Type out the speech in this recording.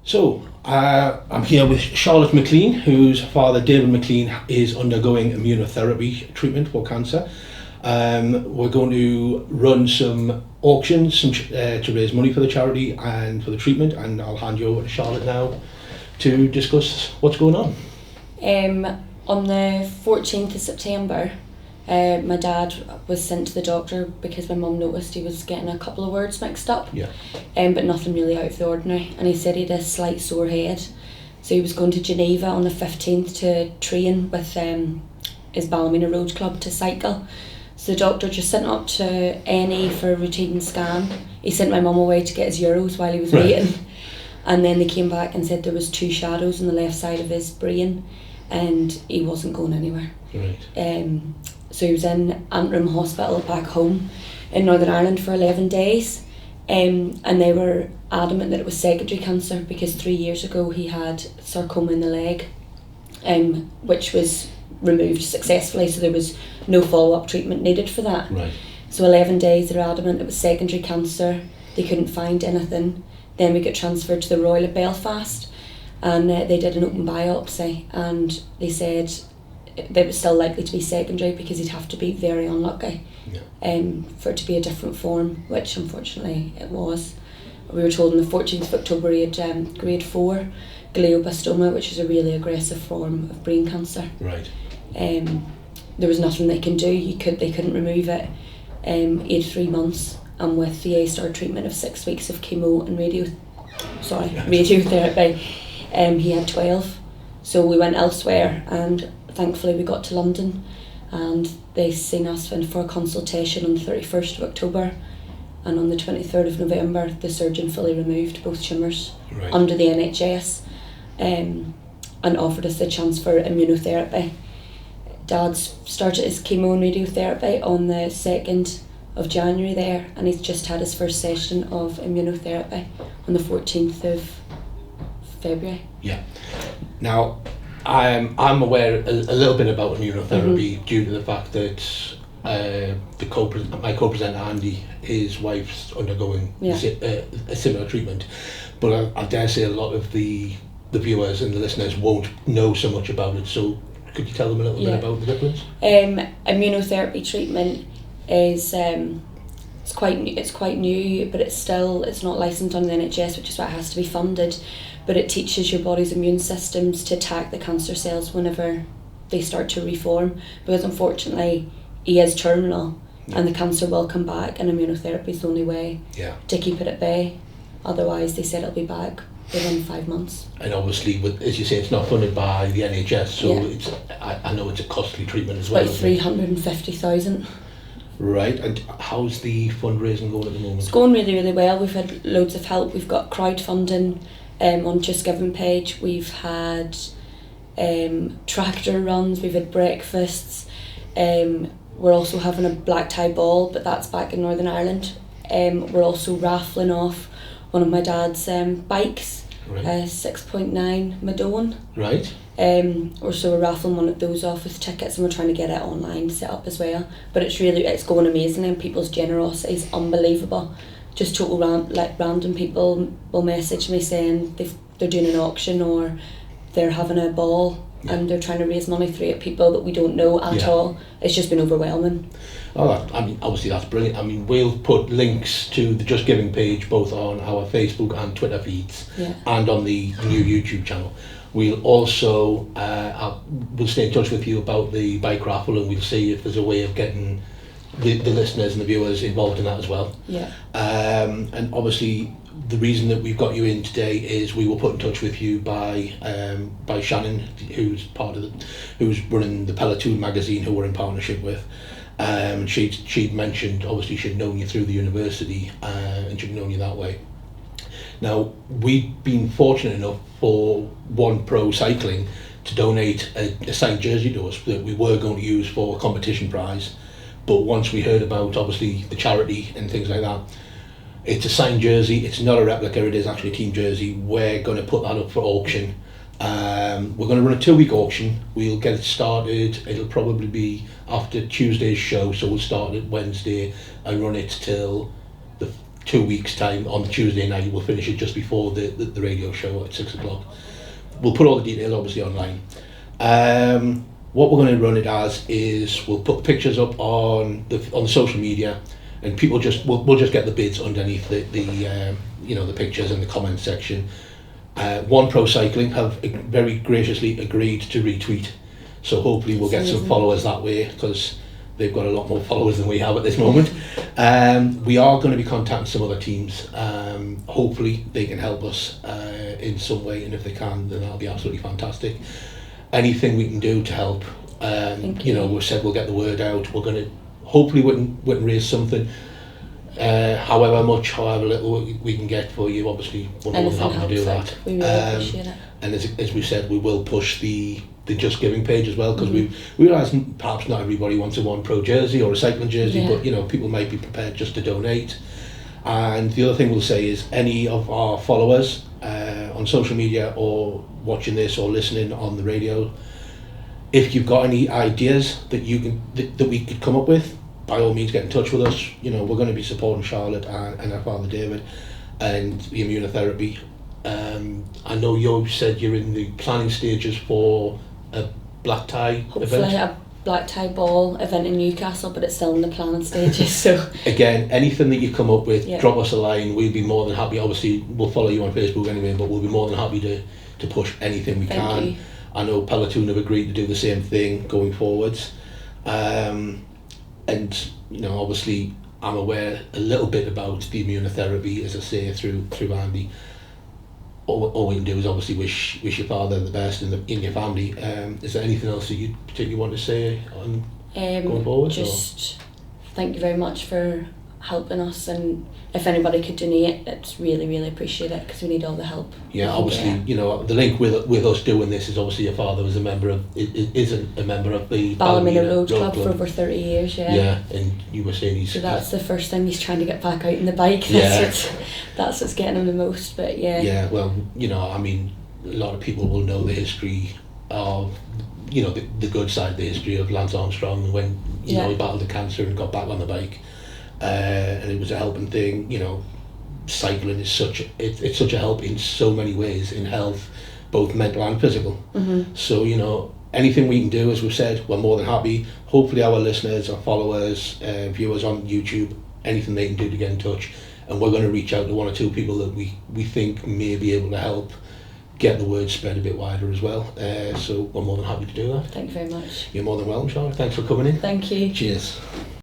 So, I'm here with Charlotte McLean, whose father, David McLean, is undergoing immunotherapy treatment for cancer. We're going to run some auctions to raise money for the charity and for the treatment, and I'll hand you over to Charlotte now to discuss what's going on. On the 14th of September, my dad was sent to the doctor because my mum noticed he was getting a couple of words mixed up, but nothing really out of the ordinary, and he said he had a slight sore head. So he was going to Geneva on the 15th to train with his Ballymena Road Club to cycle. So the doctor just sent him up to A&E for a routine scan. He sent my mum away to get his Euros while he was waiting, and then they came back and said there was 2 shadows on the left side of his brain and he wasn't going anywhere. So he was in Antrim Hospital back home in Northern Ireland for 11 days, and they were adamant that it was secondary cancer because 3 years ago he had sarcoma in the leg, which was removed successfully, so there was no follow-up treatment needed for that. So 11 days they were adamant it was secondary cancer. They couldn't find anything. Then we got transferred to the Royal at Belfast, and they did an open biopsy, and they said that was still likely to be secondary because he'd have to be very unlucky for it to be a different form, which unfortunately it was. We were told on the 14th of October he had grade 4 glioblastoma, which is a really aggressive form of brain cancer. There was nothing they can do. They couldn't remove it. He had 3 months, and with the A-star treatment of 6 weeks of chemo and radiotherapy, he had 12. So we went elsewhere, and thankfully we got to London, and they seen us in for a consultation on the 31st of October, and on the 23rd of November the surgeon fully removed both tumours under the NHS, and offered us the chance for immunotherapy. Dad started his chemo and radiotherapy on the 2nd of January there, and he's just had his first session of immunotherapy on the 14th of February. Now, I'm aware a little bit about immunotherapy due to the fact that my co-presenter Andy, his wife's undergoing a similar treatment, but I dare say a lot of the viewers and the listeners won't know so much about it. So could you tell them a little bit about the difference? Immunotherapy treatment is it's quite new, but it's not licensed on the NHS, which is why it has to be funded. But it teaches your body's immune systems to attack the cancer cells whenever they start to reform, because unfortunately he is terminal and the cancer will come back, and immunotherapy is the only way to keep it at bay. Otherwise, they said it'll be back within 5 months. And obviously, as you say, it's not funded by the NHS, so I know it's a costly treatment as well. About 350,000. Right, and how's the fundraising going at the moment? It's going really, really well. We've had loads of help. We've got crowdfunding on Just Giving page. We've had tractor runs, we've had breakfasts. We're also having a black tie ball, but that's back in Northern Ireland. We're also raffling off one of my dad's bikes, 6.9 Madone. We're raffling one of those off with tickets, and we're trying to get it online set up as well. But it's going amazing, and people's generosity is unbelievable. Just total random people will message me saying they're doing an auction or they're having a ball and they're trying to raise money through it. People that we don't know at all. It's just been overwhelming. Obviously that's brilliant. We'll put links to the Just Giving page both on our Facebook and Twitter feeds and on the new YouTube channel. We'll also we'll stay in touch with you about the bike raffle, and we'll see if there's a way of getting the listeners and the viewers involved in that as well. And obviously the reason that we've got you in today is we were put in touch with you by Shannon, who's who's running the Peloton magazine, who we're in partnership with. She'd mentioned, obviously she'd known you through the university, and she'd known you that way. Now, we've been fortunate enough for One Pro Cycling to donate a signed jersey to us that we were going to use for a competition prize. But once we heard about, obviously, the charity and things like that, it's a signed jersey, it's not a replica, it is actually a team jersey. We're going to put that up for auction. We're going to run a 2-week auction. We'll get it started, it'll probably be after Tuesday's show, so we'll start it Wednesday and run it till 2 weeks' time on the Tuesday night. We'll finish it just before the radio show at 6 o'clock. We'll put all the details obviously online. What we're going to run it as is we'll put pictures up on the social media, and people we'll just get the bids underneath the pictures in the comment section. One Pro Cycling have very graciously agreed to retweet, so hopefully we'll get some followers that way, because they've got a lot more followers than we have at this moment. We are going to be contacting some other teams. Hopefully they can help us in some way, and if they can, then that'll be absolutely fantastic. Anything we can do to help. We said we'll get the word out. We're going to hopefully we can raise something. However much, however little we can get for you, obviously we're more than happy to do that. We really appreciate it. And as we said, we will push the Just Giving page as well, because we realise perhaps not everybody wants a One Pro jersey or a cycling jersey, but people might be prepared just to donate. And the other thing we'll say is any of our followers on social media or watching this or listening on the radio, if you've got any ideas that we could come up with, by all means get in touch with us. We're going to be supporting Charlotte and her father David and the immunotherapy. I know you said you're in the planning stages for a black tie Hopefully event. A black tie ball event in Newcastle, but it's still in the planning stages. So again, anything that you come up with, drop us a line. We'll be more than happy. Obviously, we'll follow you on Facebook anyway, but we'll be more than happy to push anything we can. Thank you. I know Peloton have agreed to do the same thing going forwards. And obviously I'm aware a little bit about the immunotherapy, as I say, through Andy. All we can do is obviously wish your father the best in your family. Is there anything else that you particularly want to say on going forward? Just thank you very much for helping us, and if anybody could donate, it's really, really appreciate it, because we need all the help. Yeah, obviously, the link with us doing this is obviously your father was a member of the Ballymena Road Club for over 30 years. Yeah, and you were saying so that's the first thing he's trying to get back out in the bike. That's what's getting him the most. But yeah, well, a lot of people will know the history of the good side of the history of Lance Armstrong, when he battled the cancer and got back on the bike. And it was a helping thing. Cycling is such a help in so many ways, in health, both mental and physical. So anything we can do, as we've said, we're more than happy. Hopefully our listeners, our followers, viewers on YouTube, anything they can do to get in touch, and we're going to reach out to one or two people that we think may be able to help get the word spread a bit wider as well. So we're more than happy to do that. Thank you very much. You're more than welcome, Charlotte. Thanks for coming in. Thank you. Cheers.